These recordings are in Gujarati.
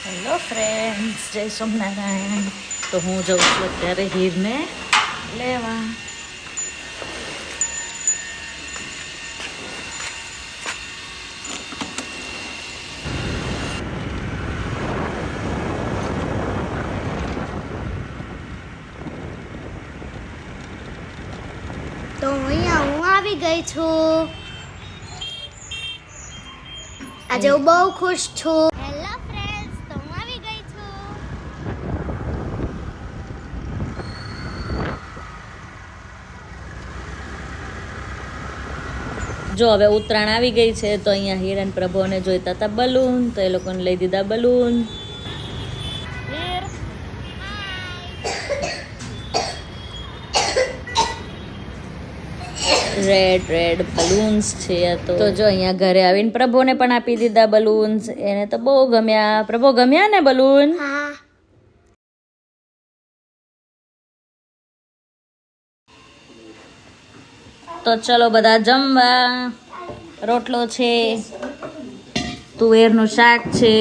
હેલો ફ્રેન્ડ્સ, જય સોમનારાયણ. તો હું જઉં છું અત્યારે હીરને લેવા. તો અહીંયા હું આવી ગઈ છું. આજે હું બહુ ખુશ છું. હેલો ફ્રેન્ડ્સ, તો હું આવી ગઈ છું. જો હવે ઉત્તરાયણ આવી ગઈ છે તો અહીંયા હિરન પ્રભુને જોઈતા હતા બલૂન, તો એ લોકોને લઈ દીધા બલૂન. રેડ રેડ બલૂન્સ છે. તો જો અહીંયા ઘરે આવીને પ્રભુને પણ આપી દીધા બલૂન્સ. એને તો બહુ ગમ્યા. પ્રભુ ગમ્યા ને બલૂન? હા. તો ચલો બધા જમવા. રોટલો છે, તુવેરનું શાક છે,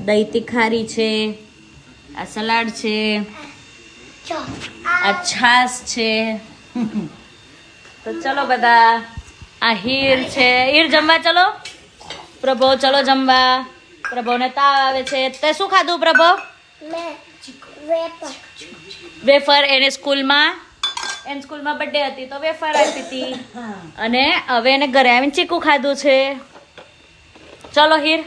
દહીં તીખારી છે, આ સલાડ છે, આ છાશ છે. તો ચલો બધા. આ હીર છે. હીર જમવા ચલો. પ્રભો ચલો જમવા. પ્રભોને તાવ આવે છે. તે શું ખાધું પ્રભો? વેફર. એને સ્કૂલમાં બર્થડે હતી તો વેફર આપી હતી. અને હવે એને ઘરે આવીને ચીકુ ખાધું છે. ચલો હીર.